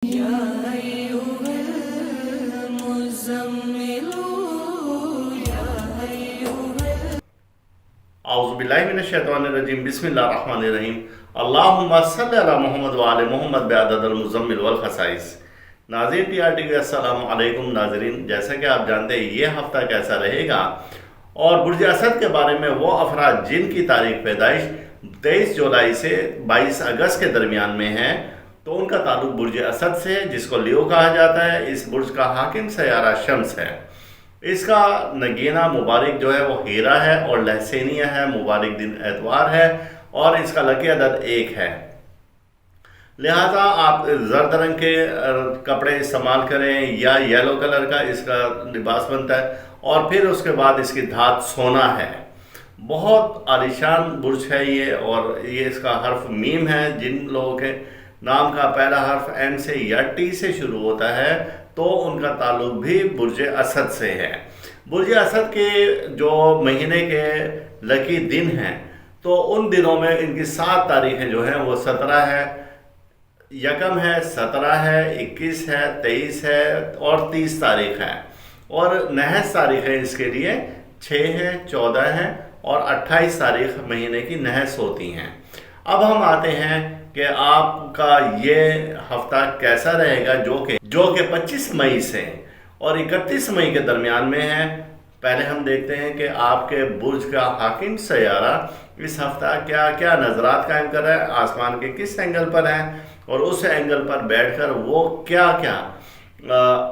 औज़ुबिल्लाहिमिनश्शैतानिर्रजीम बिस्मिल्लाहिर्रहमानिर्रहीम अल्लाहुम्मा सल्लि अला मोहम्मद व आले मोहम्मद बिअददिल मुज़म्मिल वल खसाइस। नाज़रीन टीआरटी के अस्सलामु अलैकुम नाज़रीन, जैसा कि आप जानते हैं ये हफ़्ता कैसा रहेगा और बुर्ज असद के बारे में वो अफराद जिनकी तारीख पैदाइश 23 जुलाई से 22 अगस्त के दरमियान में है, तो उनका ताल्लुक बुर्ज असद से है, जिसको लियो कहा जाता है। इस बुर्ज का हाकिम सयारा शम्स है। इसका नगीना मुबारक जो है वो हीरा है और लहसैनिया है, मुबारक दिन एतवार है और इसका लकी अदद 1 है। लिहाजा आप जर्द रंग के कपड़े इस्तेमाल करें या येलो कलर का इसका लिबास बनता है। और फिर उसके बाद इसकी धात सोना है। बहुत आलीशान बुर्ज है ये, और ये इसका हर्फ मीम है। जिन लोगों के नाम का पहला हर्फ एम से या टी से शुरू होता है तो उनका ताल्लुक भी बुर्ज असद से है। बुर्ज असद के जो महीने के लकी दिन हैं, तो उन दिनों में इनकी 7 तारीखें जो हैं वो 17 है, यकम है, 17 है, 21 है, 23 है और 30 तारीख है। और नहस तारीखें इसके लिए 6 है, 14 है और 28 तारीख महीने की नहस होती हैं। अब हम आते हैं कि आपका ये हफ्ता कैसा रहेगा, जो कि 25 मई से और 31 मई के दरमियान में है। पहले हम देखते हैं कि आपके बुर्ज का हाकिम सयारा इस हफ्ता क्या क्या नज़रात कायम कर रहा है, आसमान के किस एंगल पर है और उस एंगल पर बैठकर वो क्या क्या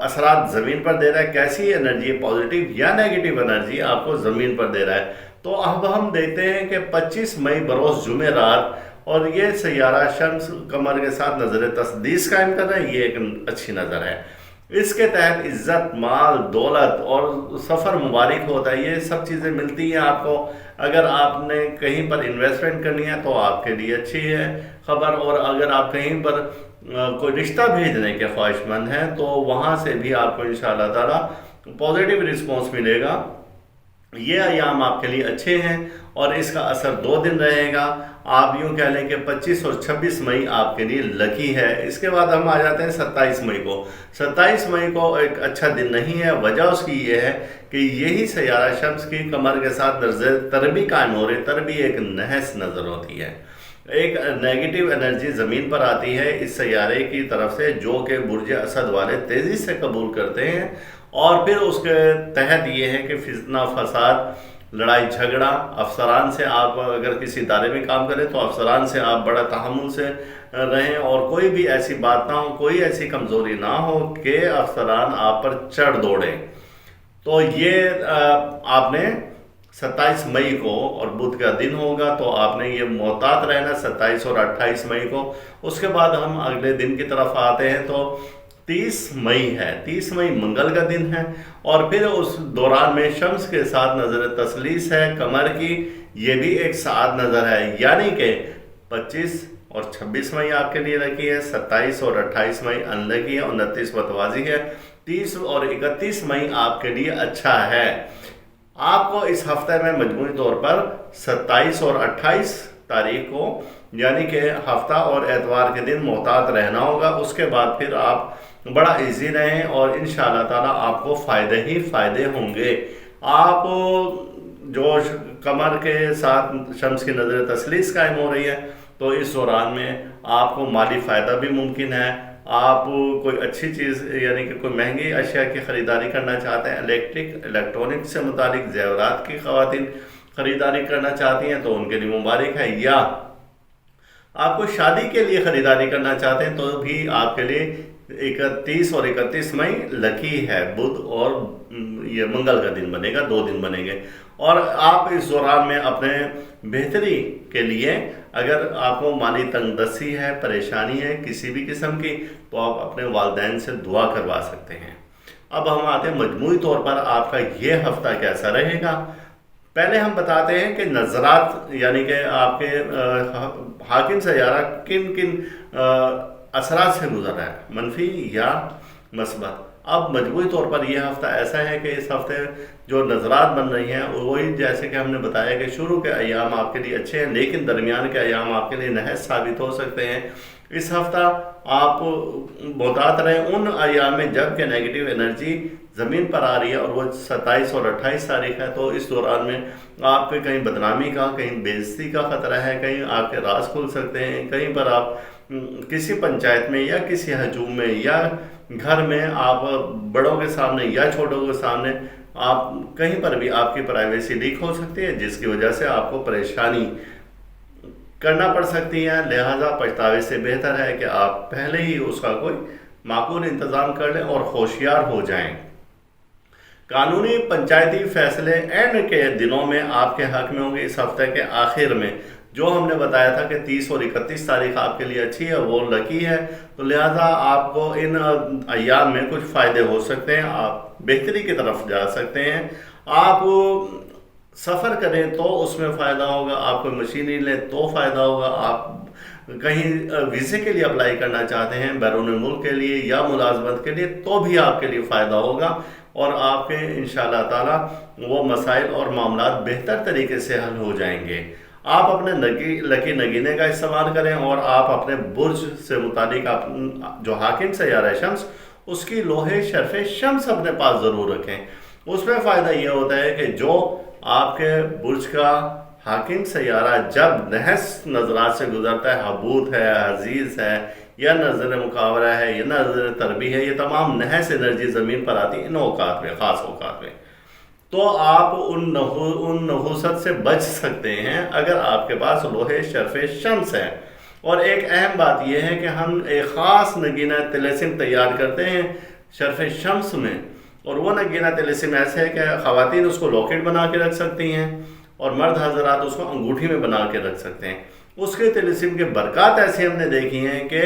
असरात ज़मीन पर दे रहा है, कैसी एनर्जी, पॉजिटिव या नेगेटिव एनर्जी आपको ज़मीन पर दे रहा है। तो अब हम देखते हैं कि 25 मई बरोज़ जुमेरात और ये सयारा शम्स कमर के साथ नज़र तस्दीस कायम कर रहा है। ये एक अच्छी नज़र है। इसके तहत इज़्ज़त, माल, दौलत और सफ़र मुबारक होता है। ये सब चीज़ें मिलती हैं आपको। अगर आपने कहीं पर इन्वेस्टमेंट करनी है तो आपके लिए अच्छी है ख़बर। और अगर आप कहीं पर कोई रिश्ता भेजने के ख्वाहिशमंद हैं तो वहाँ से भी आपको इंशाअल्लाह ताला पॉजिटिव रिस्पॉन्स मिलेगा। ये अयाम आपके लिए अच्छे हैं और इसका असर 2 दिन रहेगा। आप यूँ कह लें कि 25 और 26 मई आपके लिए लकी है। इसके बाद हम आ जाते हैं 27 मई को। 27 मई को एक अच्छा दिन नहीं है। वजह उसकी ये है कि यही सयारा शम्स की कमर के साथ तरबी कायम हो रही। तरबी एक नहस नज़र होती है। एक नेगेटिव एनर्जी ज़मीन पर आती है इस सयारे की तरफ से, जो कि बुर्ज असद वाले तेज़ी से कबूल करते हैं। और फिर उसके तहत ये है कि फितना फसाद, लड़ाई झगड़ा, अफसरान से आप अगर किसी इदारे में काम करें तो अफसरान से आप बड़ा तहम्मुल से रहें और कोई भी ऐसी बात ना हो, कोई ऐसी कमज़ोरी ना हो कि अफसरान आप पर चढ़ दौड़ें। तो ये आपने 27 मई को, और बुध का दिन होगा, तो आपने ये मोहतात रहना 27 और 28 मई को। उसके बाद हम अगले दिन की तरफ आते हैं तो 30 मई है। 30 मई मंगल का दिन है और फिर उस दौरान में शम्स के साथ नज़र तसलीस है कमर की। ये भी एक साथ नज़र है, यानी कि 25 और 26 मई आपके लिए लकी है, 27 और 28 मई अनलकी है, 29 मतवाजी है, 30 और 31 मई आपके लिए अच्छा है। आपको इस हफ्ते में मजमूई तौर पर 27 और 28 तारीख को, यानी कि हफ्ता और एतवार के दिन मोहतात रहना होगा। उसके बाद फिर आप बड़ा इजी रहें और इंशाअल्लाह ताला आपको फ़ायदे ही फ़ायदे होंगे। आप जो कमर के साथ शम्स की नज़र तसलीस कायम हो रही है, तो इस दौरान में आपको माली फ़ायदा भी मुमकिन है। आप कोई अच्छी चीज़, यानी कि कोई महंगी अशिया की ख़रीदारी करना चाहते हैं, इलेक्ट्रॉनिक से मुतालिक ज़ेवरात की ख़वातीन ख़रीदारी करना चाहती हैं तो उनके लिए मुबारक है। या आपको शादी के लिए ख़रीदारी करना चाहते हैं तो भी आपके लिए 31 और 31 मई लकी है। बुध और ये मंगल का दिन बनेगा, 2 दिन बनेंगे। और आप इस दौरान में अपने बेहतरी के लिए, अगर आपको माली तंगदस्ती है, परेशानी है किसी भी किस्म की, तो आप अपने वालिदैन से दुआ करवा सकते हैं। अब हम आते हैं मजमूई तौर पर आपका ये हफ्ता कैसा रहेगा। पहले हम बताते हैं कि नज़रात, यानी कि आपके हाकिम सयारा किन किन असरात से गुजर रहा है, मनफी या मस्बत। अब मजबूरी तौर पर यह हफ्ता ऐसा है कि इस हफ्ते जो नज़रात बन रही हैं वही, जैसे कि हमने बताया कि शुरू के अयाम आपके लिए अच्छे हैं, लेकिन दरमियान के अयाम आपके लिए नहस साबित हो सकते हैं। इस हफ्ता आप मुहतात रहें उन अय्याम में जब कि नेगेटिव एनर्जी ज़मीन पर आ रही है, और वो 27 और 28 तारीख है। तो इस दौरान में आपके कहीं बदनामी का, कहीं बेइज्जती का ख़तरा है, कहीं आपके राज खुल सकते हैं, कहीं पर आप किसी पंचायत में या किसी हजूम में या घर में आप बड़ों के सामने या छोटों के सामने आप कहीं पर भी आपकी प्राइवेसी लीक हो सकती है, जिसकी वजह से आपको परेशानी करना पड़ सकती है। लिहाजा पछतावे से बेहतर है कि आप पहले ही उसका कोई माकूल इंतज़ाम कर लें और होशियार हो जाएं। कानूनी पंचायती फैसले एंड के दिनों में आपके हक में होंगे। इस हफ्ते के आखिर में जो हमने बताया था कि 30 और 31 तारीख आपके लिए अच्छी है, वो लकी है, तो लिहाजा आपको इन अय्याम में कुछ फ़ायदे हो सकते हैं, आप बेहतरी की तरफ जा सकते हैं। आप सफ़र करें तो उसमें फ़ायदा होगा, आप कोई मशीन लें तो फ़ायदा होगा, आप कहीं वीज़े के लिए अप्लाई करना चाहते हैं बैरून मुल्क के लिए या मुलाजमत के लिए, तो भी आपके लिए फ़ायदा होगा, और आपके इंशाअल्लाह ताला वो मसाइल और मामलात बेहतर तरीके से हल हो जाएंगे। आप अपने लकी नगीने का इस्तेमाल करें, और आप अपने बुर्ज से मुतालिक आप जो हाकिम सैयारा शम्स, उसकी लोहे शर्फ शम्स अपने पास ज़रूर रखें। उसमें फ़ायदा ये होता है कि जो आपके बुर्ज का हाकिम सैयारा जब नहस नजरात से गुजरता है, हबूत है, अजीज़ है, या नज़र मुकावरा है, या नज़र तरबी है, ये तमाम नहस एनर्जी ज़मीन पर आती है इन औकात में, ख़ास औकात में, तो आप उन नहूसत से बच सकते हैं अगर आपके पास लोहे शर्फ शम्स है। और एक अहम बात यह है कि हम एक ख़ास नगीना तिलस्म तैयार करते हैं शर्फ शम्स में, और वो नगीना तिलस्म ऐसे है कि ख़वातीन उसको लॉकेट बना के रख सकती हैं और मर्द हजरात उसको अंगूठी में बना के रख सकते हैं। उसके तिलस्म के बरक़ात ऐसे हमने देखी हैं कि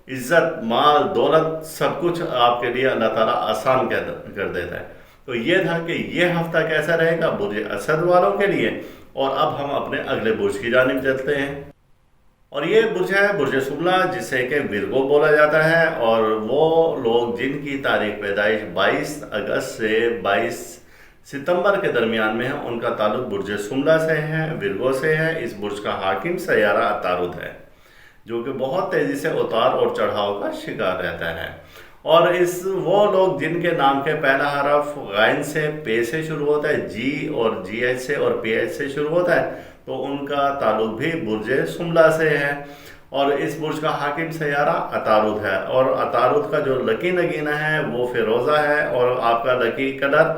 इज़्ज़त, माल, दौलत सब कुछ आपके लिए अल्लाह ताला आसान कर देता है। तो ये था कि ये हफ्ता कैसा रहेगा बुर्ज असद वालों के लिए। और अब हम अपने अगले बुर्ज की जानिब चलते हैं, और ये बुर्ज है बुर्ज शुमला, जिसे कि विर्गो बोला जाता है, और वो लोग जिनकी तारीख पैदाइश 22 अगस्त से 22 सितंबर के दरमियान में है, उनका ताल्लुक बुर्ज शुमला से है, विर्गो से है। इस बुर्ज का हाकिम सैयारा अतारुद है, जो कि बहुत तेज़ी से उतार और चढ़ाव का शिकार रहता है। और वो लोग जिनके नाम के पहला हरफ गाइन से, पे से शुरू होता है, जी और जी एच से और पी एच से शुरू होता है, तो उनका ताल्लुक भी बुर्ज शुमला से है। और इस बुर्ज का हाकिम सैयारा अतारुद है, और अतारुद का जो लकी नगीना है वो फिरोज़ा है, और आपका लकी कलर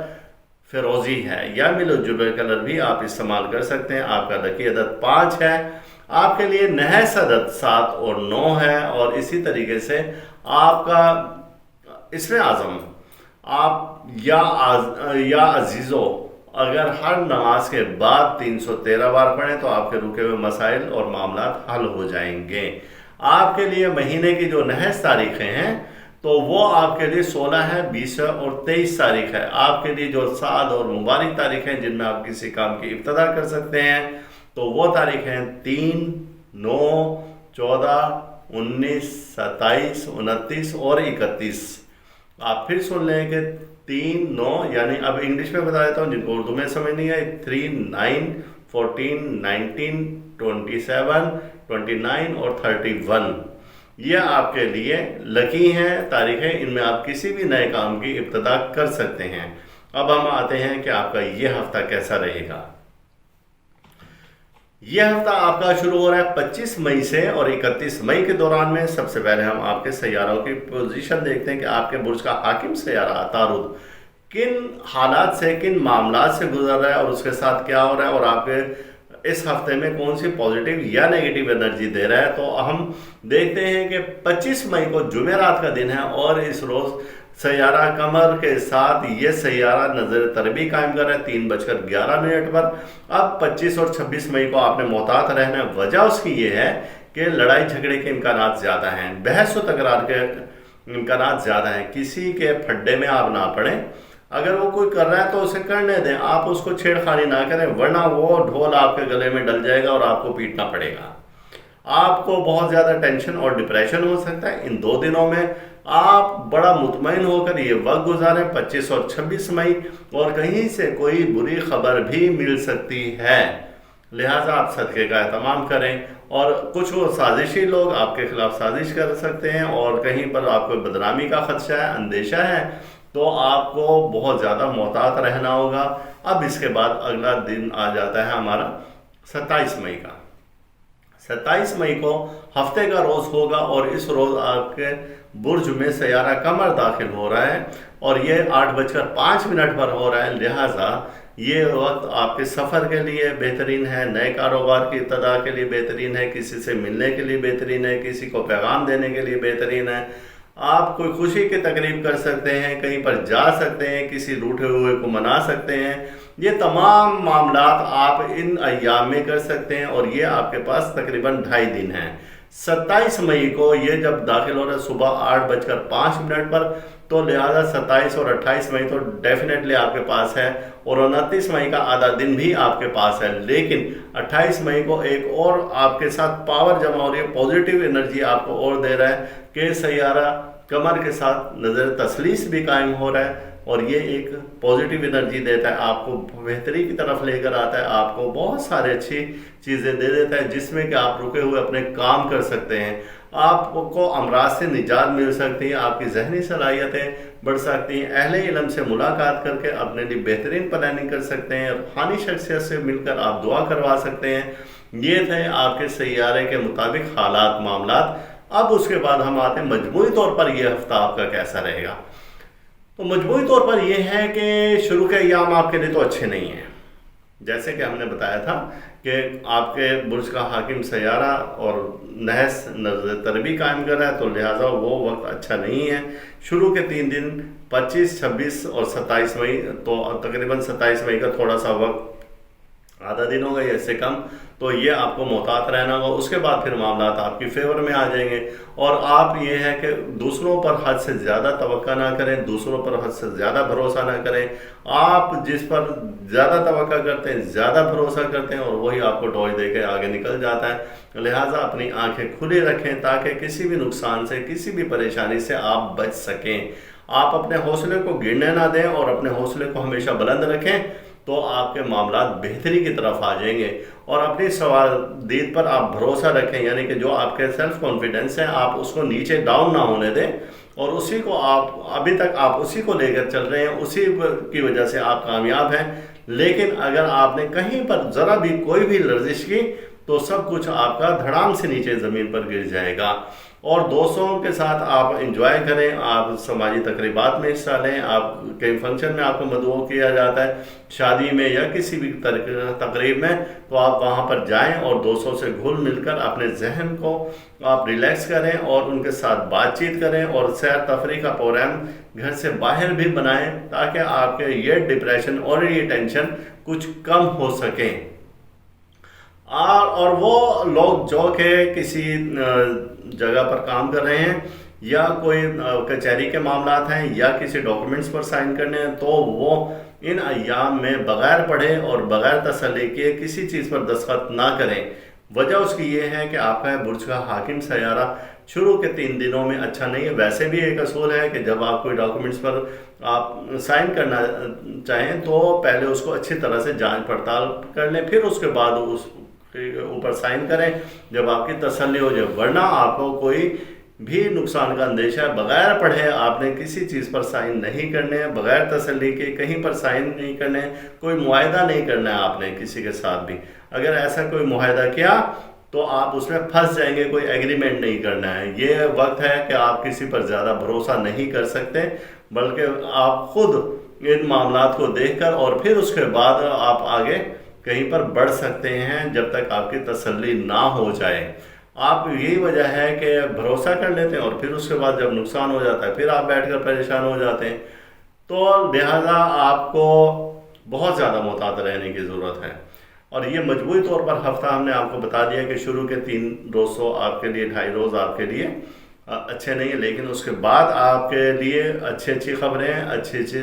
फिरोज़ी है, या मिलोजुल कलर भी आप इस्तेमाल कर सकते हैं। आपका लकी अदद 5 है, आपके लिए नहस अदद 7 और 9 है, और इसी तरीके से आपका इसमें आज़म आप या अजीज़ो अगर हर नमाज के बाद 313 बार पढ़ें तो आपके रुके हुए मसाइल और मामलात हल हो जाएंगे। आपके लिए महीने की जो नहस तारीखें हैं तो वो आपके लिए 16 है, 20 और 23 तारीख है। आपके लिए जो साद और मुबारक तारीख हैं जिनमें आप किसी काम की इब्तिदा कर सकते हैं, तो वो तारीख हैं 3, 9, 14, 19, 27, 29 और 31। आप फिर सुन लें कि 3, 9, यानी अब इंग्लिश में बता देता हूँ जिनको उर्दू में समझ नहीं आई, 3, 9, 14, 19, 27, 29 और 31। ये आपके लिए लकी हैं तारीखें, इनमें आप किसी भी नए काम की इब्तिदा कर सकते हैं। अब हम आते हैं कि आपका ये हफ्ता कैसा रहेगा। यह हफ्ता आपका शुरू हो रहा है 25 मई से, और 31 मई के दौरान में सबसे पहले हम आपके सैयारों की पोजीशन देखते हैं कि आपके बुर्ज का हाकिम सैयारा अतारुद किन हालात से, किन मामलात से गुजर रहा है और उसके साथ क्या हो रहा है, और आपके इस हफ्ते में कौन सी पॉजिटिव या नेगेटिव एनर्जी दे रहा है। तो हम देखते हैं कि 25 मई को जुमेरात का दिन है, और इस रोज़ सैयारा कमर के साथ ये सैयारा नज़र तरबी कायम कर रहा है 3:11 पर। अब 25 और 26 मई को आपने मोहतात रहना है। वजह उसकी ये है कि लड़ाई झगड़े के इम्कानात ज़्यादा हैं, बहस व तकरार के इम्कानात ज़्यादा हैं। किसी के फड्डे में आप ना पड़ें, अगर वो कोई कर रहा है तो उसे करने दें, आप उसको छेड़खानी ना करें, वरना वो ढोल आपके गले में डल जाएगा और आपको पीटना पड़ेगा। आपको बहुत ज़्यादा टेंशन और डिप्रेशन हो सकता है। इन 2 दिनों में आप बड़ा मुतमईन होकर ये वक्त गुजारें 25 और 26 मई, और कहीं से कोई बुरी खबर भी मिल सकती है। لہٰذا آپ صدقے کا اہتمام کریں، اور کچھ وہ سازشی لوگ آپ کے خلاف سازش کر سکتے ہیں اور کہیں پر آپ کو بدنامی کا خدشہ ہے، اندیشہ ہے، تو آپ کو بہت زیادہ محتاط رہنا ہوگا۔ اب اس کے بعد اگلا دن آ جاتا ہے ہمارا 27 مئی کا۔ 27 مئی کو ہفتے کا روز ہوگا، اور اس روز آپ کے برج میں سیارہ قمر داخل ہو رہا ہے، اور یہ 8:05 پر ہو رہا ہے، لہٰذا یہ وقت آپ کے سفر کے لیے بہترین ہے، نئے کاروبار کی ابتدا کے لیے بہترین ہے، کسی سے ملنے کے لیے بہترین ہے، کسی کو پیغام دینے کے لیے بہترین ہے، آپ کوئی خوشی کی تقریب کر سکتے ہیں، کہیں پر جا سکتے ہیں، کسی روٹھے ہوئے کو منا سکتے ہیں۔ یہ تمام معاملات آپ ان ایام میں کر سکتے ہیں، اور یہ آپ کے پاس تقریباً 2.5 دن ہیں۔ 27 مئی کو یہ جب داخل ہو رہا ہے صبح 8:05 پر، تو لہٰذا 27 اور 28 مئی تو ڈیفینیٹلی آپ کے پاس ہے، اور 29 مئی کا آدھا دن بھی آپ کے پاس ہے، لیکن 28 مئی کو ایک اور آپ کے ساتھ پاور جمع ہو رہی ہے، پوزیٹیو انرجی آپ کو اور دے رہا ہے کہ سیارہ قمر کے ساتھ نظر تثلیث بھی قائم ہو رہا ہے، اور یہ ایک پوزیٹیو انرجی دیتا ہے، آپ کو بہتری کی طرف لے کر آتا ہے، آپ کو بہت سارے اچھی چیزیں دے دیتا ہے، جس میں کہ آپ رکے ہوئے اپنے کام کر سکتے ہیں، آپ کو امراض سے نجات مل سکتی ہے، آپ کی ذہنی صلاحیتیں بڑھ سکتی ہیں، اہل علم سے ملاقات کر کے اپنے لیے بہترین پلاننگ کر سکتے ہیں، روحانی شخصیت سے مل کر آپ دعا کروا سکتے ہیں۔ یہ تھے آپ کے سیارے کے مطابق حالات، معاملات۔ اب اس کے بعد ہم آتے ہیں مجموعی طور پر یہ ہفتہ آپ کا کیسا رہے گا۔ تو مجموعی طور پر یہ ہے کہ شروع کے ایام آپ کے لیے تو اچھے نہیں ہیں، جیسے کہ ہم نے بتایا تھا کہ آپ کے برج کا حاکم سیارہ اور نحس نظر تربی قائم کر رہا ہے، تو لہٰذا وہ وقت اچھا نہیں ہے۔ شروع کے 3 دن 25، 26 اور 27 مئی، تو تقریباً 27 مئی کا تھوڑا سا وقت آدھا دن ہوگا یا اس سے کم، تو یہ آپ کو محتاط رہنا ہوگا۔ اس کے بعد پھر معاملات آپ کی فیور میں آ جائیں گے، اور آپ یہ ہے کہ دوسروں پر حد سے زیادہ توقع نہ کریں، دوسروں پر حد سے زیادہ بھروسہ نہ کریں۔ آپ جس پر زیادہ توقع کرتے ہیں، زیادہ بھروسہ کرتے ہیں، اور وہی آپ کو ٹوچ دے کے آگے نکل جاتا ہے۔ لہٰذا اپنی آنکھیں کھلی رکھیں تاکہ کسی بھی نقصان سے، کسی بھی پریشانی سے آپ بچ سکیں۔ آپ اپنے حوصلے کو گرنے نہ دیں، اور اپنے حوصلے کو ہمیشہ بلند رکھیں، تو آپ کے معاملات بہتری کی طرف آ جائیں گے۔ اور اپنی سوادید پر آپ بھروسہ رکھیں، یعنی کہ جو آپ کے سیلف کانفیڈنس ہے، آپ اس کو نیچے ڈاؤن نہ ہونے دیں، اور اسی کو آپ ابھی تک آپ اسی کو لے کر چل رہے ہیں، اسی کی وجہ سے آپ کامیاب ہیں۔ لیکن اگر آپ نے کہیں پر ذرا بھی کوئی بھی لرزش کی، تو سب کچھ آپ کا دھڑام سے نیچے زمین پر گر جائے گا۔ اور دوستوں کے ساتھ آپ انجوائے کریں، آپ سماجی تقریبات میں حصہ لیں، آپ کئی فنکشن میں آپ کو مدعو کیا جاتا ہے، شادی میں یا کسی بھی تقریب میں، تو آپ وہاں پر جائیں اور دوستوں سے گھل مل کر اپنے ذہن کو آپ ریلیکس کریں، اور ان کے ساتھ بات چیت کریں، اور سیر تفریح کا پروگرام گھر سے باہر بھی بنائیں، تاکہ آپ کے یہ ڈپریشن اور یہ ٹینشن کچھ کم ہو سکیں۔ اور وہ لوگ جو کہ کسی جگہ پر کام کر رہے ہیں، یا کوئی کچہری کے معاملات ہیں، یا کسی ڈاکومنٹس پر سائن کرنے ہیں، تو وہ ان ایام میں بغیر پڑھے اور بغیر تسلی کیے کسی چیز پر دستخط نہ کریں۔ وجہ اس کی یہ ہے کہ آپ کا برج کا حاکم سیارہ شروع کے 3 دنوں میں اچھا نہیں ہے۔ ویسے بھی ایک اصول ہے کہ جب آپ کوئی ڈاکومنٹس پر آپ سائن کرنا چاہیں، تو پہلے اس کو اچھی طرح سے جانچ پڑتال کر لیں، پھر اس کے بعد اس اوپر سائن کریں جب آپ کی تسلی ہو جائے، ورنہ آپ کو کوئی بھی نقصان کا اندیشہ ہے۔ بغیر پڑھے آپ نے کسی چیز پر سائن نہیں کرنے ہیں، بغیر تسلی کے کہیں پر سائن نہیں کرنے ہیں، کوئی معاہدہ نہیں کرنا ہے آپ نے کسی کے ساتھ بھی۔ اگر ایسا کوئی معاہدہ کیا تو آپ اس میں پھنس جائیں گے، کوئی ایگریمنٹ نہیں کرنا ہے۔ یہ وقت ہے کہ آپ کسی پر زیادہ بھروسہ نہیں کر سکتے، بلکہ آپ خود ان معاملات کو دیکھ کر اور پھر اس کے بعد آپ آگے کہیں پر بڑھ سکتے ہیں، جب تک آپ کی تسلی نہ ہو جائے۔ آپ یہی وجہ ہے کہ بھروسہ کر لیتے ہیں، اور پھر اس کے بعد جب نقصان ہو جاتا ہے پھر آپ بیٹھ کر پریشان ہو جاتے ہیں۔ تو لہٰذا آپ کو بہت زیادہ محتاط رہنے کی ضرورت ہے۔ اور یہ مجموعی طور پر ہفتہ ہم نے آپ کو بتا دیا کہ شروع کے 3 روز تو آپ کے لیے، 2.5 روز آپ کے لیے اچھے نہیں ہیں، لیکن اس کے بعد آپ کے لیے اچھی خبریں، اچھے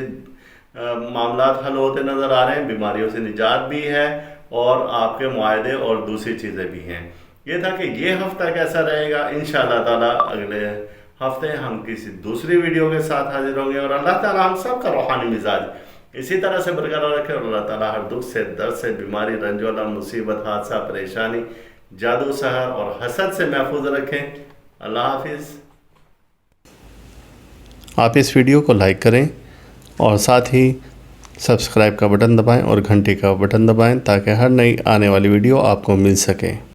معاملات حل ہوتے نظر آ رہے ہیں، بیماریوں سے نجات بھی ہے، اور آپ کے معاہدے اور دوسری چیزیں بھی ہیں۔ یہ تھا کہ یہ ہفتہ کیسا رہے گا۔ انشاءاللہ تعالی اگلے ہفتے ہم کسی دوسری ویڈیو کے ساتھ حاضر ہوں گے، اور اللہ تعالی ہم سب کا روحانی مزاج اسی طرح سے برقرار رکھے اور اللہ تعالیٰ ہر دکھ سے، درد سے، بیماری، رنج و غم، مصیبت، حادثہ، پریشانی، جادو، سحر اور حسد سے محفوظ رکھیں۔ اللہ حافظ۔ آپ اس ویڈیو کو لائک کریں اور ساتھ ہی سبسکرائب کا بٹن دبائیں اور گھنٹی کا بٹن دبائیں تاکہ ہر نئی آنے والی ویڈیو آپ کو مل سکے۔